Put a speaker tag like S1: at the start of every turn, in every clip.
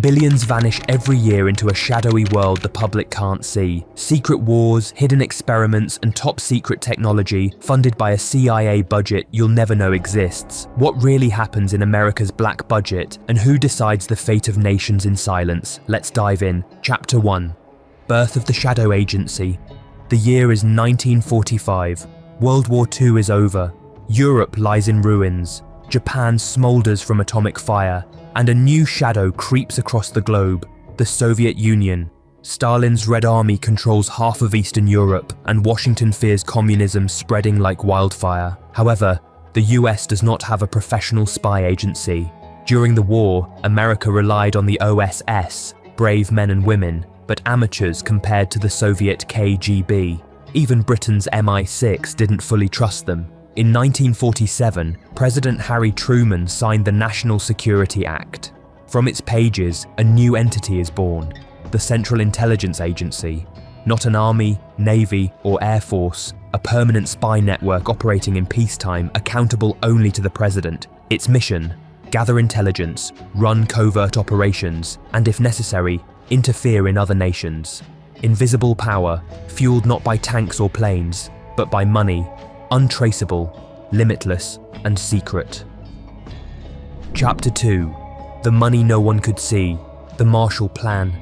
S1: Billions vanish every year into a shadowy world the public can't see. Secret wars, hidden experiments, and top-secret technology funded by a CIA budget you'll never know exists. What really happens in America's black budget, and who decides the fate of nations in silence? Let's dive in. Chapter 1. Birth of the Shadow Agency. The year is 1945. World War II is over. Europe lies in ruins. Japan smolders from atomic fire, and a new shadow creeps across the globe, the Soviet Union. Stalin's Red Army controls half of Eastern Europe, and Washington fears communism spreading like wildfire. However, the US does not have a professional spy agency. During the war, America relied on the OSS, brave men and women, but amateurs compared to the Soviet KGB. Even Britain's MI6 didn't fully trust them. In 1947, President Harry Truman signed the National Security Act. From its pages, a new entity is born, the Central Intelligence Agency. Not an army, navy, or air force, a permanent spy network operating in peacetime, accountable only to the president. Its mission: gather intelligence, run covert operations, and if necessary, interfere in other nations. Invisible power, fueled not by tanks or planes, but by money. Untraceable, limitless, and secret. Chapter 2. The money no one could see. The Marshall Plan.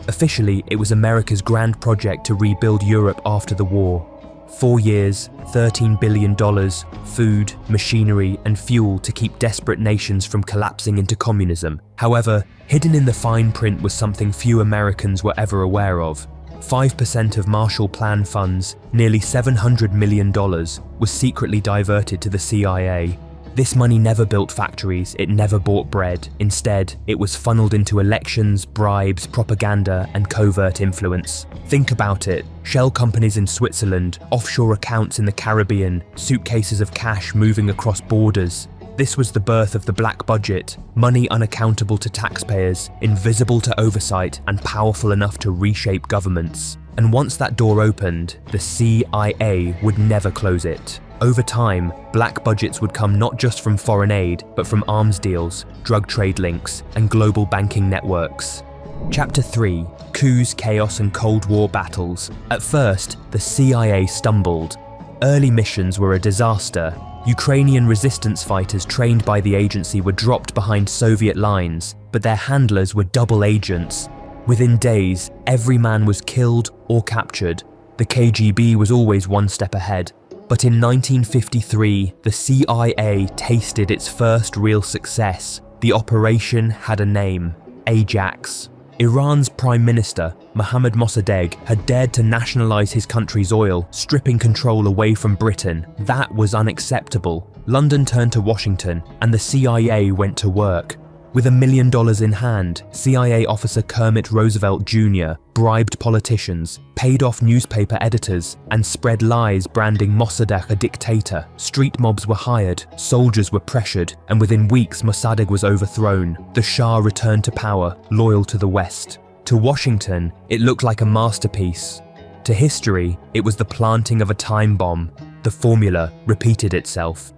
S1: Officially, it was America's grand project to rebuild Europe after the war. 4 years, $13 billion, food, machinery, and fuel to keep desperate nations from collapsing into communism. However, hidden in the fine print was something few Americans were ever aware of. 5% of Marshall Plan funds, nearly $700 million, was secretly diverted to the CIA. This money never built factories, it never bought bread. Instead, it was funneled into elections, bribes, propaganda, and covert influence. Think about it. Shell companies in Switzerland, offshore accounts in the Caribbean, suitcases of cash moving across borders. This was the birth of the black budget, money unaccountable to taxpayers, invisible to oversight, and powerful enough to reshape governments. And once that door opened, the CIA would never close it. Over time, black budgets would come not just from foreign aid, but from arms deals, drug trade links, and global banking networks. Chapter 3. Coups, Chaos, and Cold War Battles. At first, the CIA stumbled. Early missions were a disaster. Ukrainian resistance fighters trained by the agency were dropped behind Soviet lines, but their handlers were double agents. Within days, every man was killed or captured. The KGB was always one step ahead. But in 1953, the CIA tasted its first real success. The operation had a name: Ajax. Iran's Prime Minister, Mohammad Mossadegh, had dared to nationalize his country's oil, stripping control away from Britain. That was unacceptable. London turned to Washington, and the CIA went to work. With $1 million in hand, CIA officer Kermit Roosevelt Jr. bribed politicians, paid off newspaper editors, and spread lies branding Mossadegh a dictator. Street mobs were hired, soldiers were pressured, and within weeks Mossadegh was overthrown. The Shah returned to power, loyal to the West. To Washington, it looked like a masterpiece. To history, it was the planting of a time bomb. The formula repeated itself.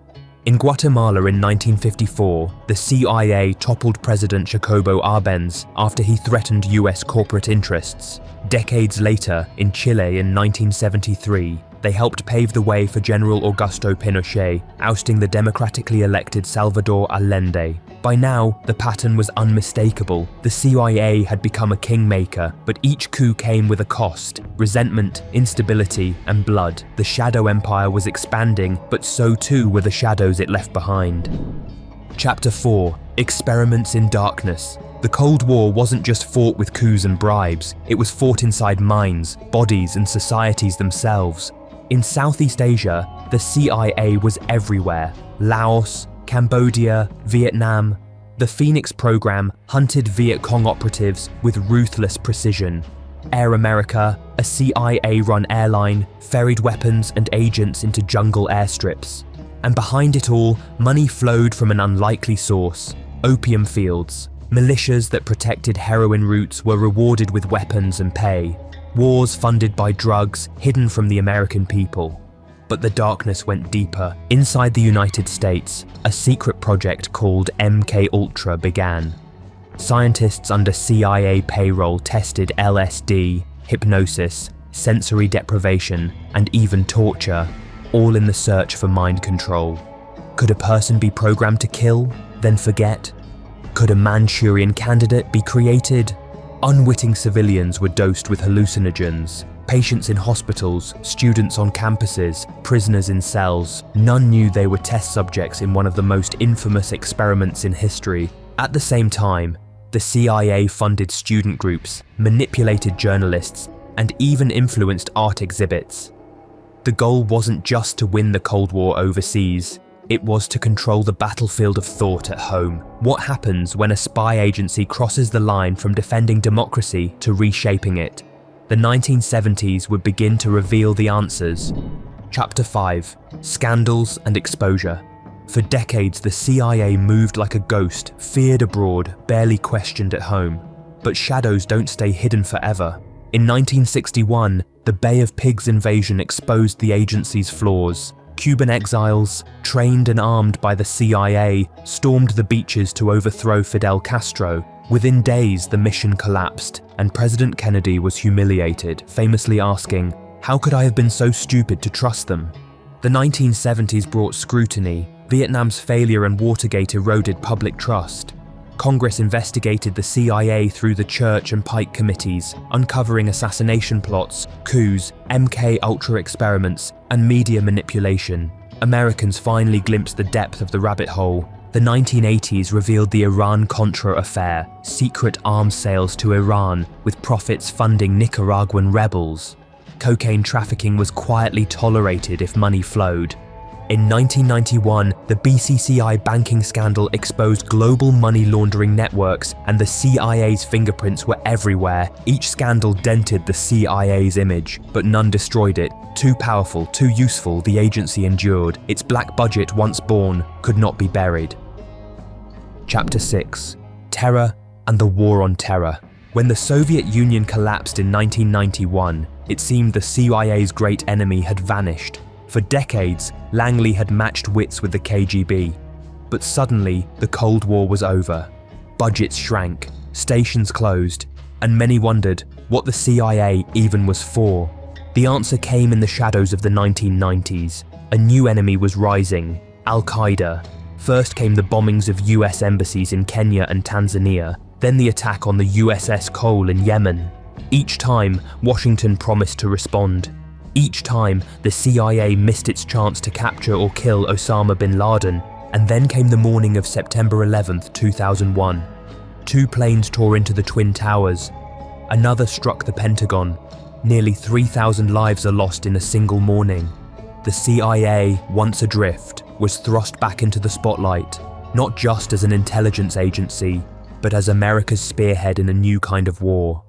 S1: In Guatemala in 1954, the CIA toppled President Jacobo Arbenz after he threatened US corporate interests. Decades later, in Chile in 1973, they helped pave the way for General Augusto Pinochet, ousting the democratically elected Salvador Allende. By now, the pattern was unmistakable. The CIA had become a kingmaker, but each coup came with a cost: resentment, instability, and blood. The Shadow Empire was expanding, but so too were the shadows it left behind. Chapter 4. Experiments in Darkness. The Cold War wasn't just fought with coups and bribes, it was fought inside minds, bodies, and societies themselves. In Southeast Asia, the CIA was everywhere: Laos, Cambodia, Vietnam. The Phoenix program hunted Viet Cong operatives with ruthless precision. Air America, a CIA-run airline, ferried weapons and agents into jungle airstrips. And behind it all, money flowed from an unlikely source: opium fields. Militias that protected heroin routes were rewarded with weapons and pay. Wars funded by drugs, hidden from the American people. But the darkness went deeper. Inside the United States, a secret project called MK Ultra began. Scientists under CIA payroll tested LSD, hypnosis, sensory deprivation, and even torture, all in the search for mind control. Could a person be programmed to kill, then forget? Could a Manchurian candidate be created? Unwitting civilians were dosed with hallucinogens. Patients in hospitals, students on campuses, prisoners in cells. None knew they were test subjects in one of the most infamous experiments in history. At the same time, the CIA funded student groups, manipulated journalists, and even influenced art exhibits. The goal wasn't just to win the Cold War overseas. It was to control the battlefield of thought at home. What happens when a spy agency crosses the line from defending democracy to reshaping it? The 1970s would begin to reveal the answers. Chapter 5: Scandals and Exposure. For decades, the CIA moved like a ghost, feared abroad, barely questioned at home. But shadows don't stay hidden forever. In 1961, the Bay of Pigs invasion exposed the agency's flaws. Cuban exiles, trained and armed by the CIA, stormed the beaches to overthrow Fidel Castro. Within days, the mission collapsed, and President Kennedy was humiliated, famously asking, "How could I have been so stupid to trust them?" The 1970s brought scrutiny. Vietnam's failure and Watergate eroded public trust. Congress investigated the CIA through the Church and Pike committees, uncovering assassination plots, coups, MK Ultra experiments, and media manipulation. Americans finally glimpsed the depth of the rabbit hole. The 1980s revealed the Iran-Contra affair, secret arms sales to Iran, with profits funding Nicaraguan rebels. Cocaine trafficking was quietly tolerated if money flowed. In 1991, the BCCI banking scandal exposed global money laundering networks, and the CIA's fingerprints were everywhere. Each scandal dented the CIA's image, but none destroyed it. Too powerful, too useful, the agency endured. Its black budget, once born, could not be buried. Chapter 6: Terror and the War on Terror. When the Soviet Union collapsed in 1991, it seemed the CIA's great enemy had vanished. For decades, Langley had matched wits with the KGB. But suddenly, the Cold War was over. Budgets shrank, stations closed, and many wondered what the CIA even was for. The answer came in the shadows of the 1990s. A new enemy was rising: Al-Qaeda. First came the bombings of US embassies in Kenya and Tanzania, then the attack on the USS Cole in Yemen. Each time, Washington promised to respond. Each time, the CIA missed its chance to capture or kill Osama bin Laden. And then came the morning of September 11, 2001. 2 planes tore into the Twin Towers. Another struck the Pentagon. Nearly 3,000 lives are lost in a single morning. The CIA, once adrift, was thrust back into the spotlight, not just as an intelligence agency, but as America's spearhead in a new kind of war.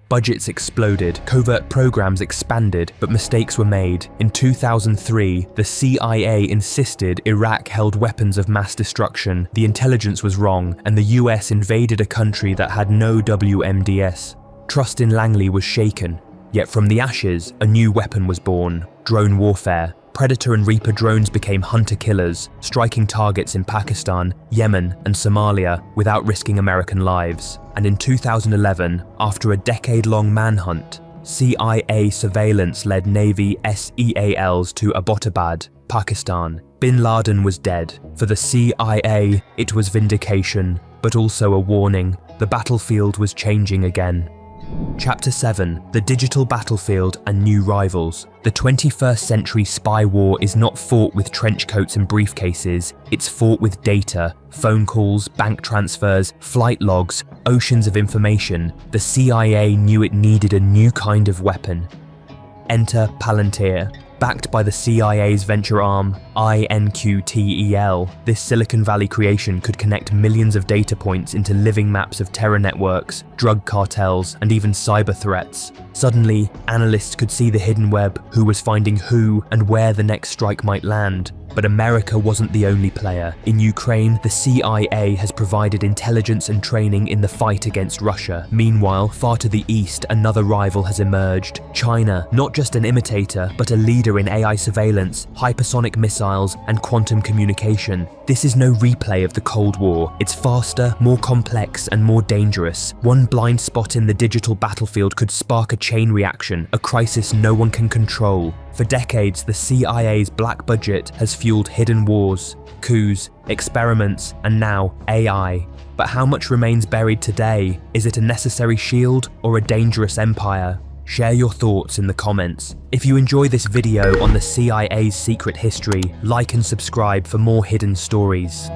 S1: Budgets exploded, covert programs expanded, but mistakes were made. In 2003, the CIA insisted Iraq held weapons of mass destruction. The intelligence was wrong, and the US invaded a country that had no WMDS. Trust in Langley was shaken. Yet from the ashes, a new weapon was born: drone warfare. Predator and Reaper drones became hunter-killers, striking targets in Pakistan, Yemen, and Somalia without risking American lives. And in 2011, after a decade-long manhunt, CIA surveillance led Navy SEALs to Abbottabad, Pakistan. Bin Laden was dead. For the CIA, it was vindication, but also a warning. The battlefield was changing again. Chapter 7: The Digital Battlefield and New Rivals. The 21st century spy war is not fought with trench coats and briefcases, it's fought with data, phone calls, bank transfers, flight logs, oceans of information. The CIA knew it needed a new kind of weapon. Enter Palantir. Backed by the CIA's venture arm, INQTEL, this Silicon Valley creation could connect millions of data points into living maps of terror networks, drug cartels, and even cyber threats. Suddenly, analysts could see the hidden web, who was finding who and where the next strike might land. But America wasn't the only player. In Ukraine, the CIA has provided intelligence and training in the fight against Russia. Meanwhile, far to the east, another rival has emerged. China, not just an imitator, but a leader in AI surveillance, hypersonic missiles, and quantum communication. This is no replay of the Cold War. It's faster, more complex, and more dangerous. One blind spot in the digital battlefield could spark a chain reaction, a crisis no one can control. For decades, the CIA's black budget has fueled hidden wars, coups, experiments, and now AI. But how much remains buried today? Is it a necessary shield or a dangerous empire? Share your thoughts in the comments. If you enjoy this video on the CIA's secret history, like and subscribe for more hidden stories.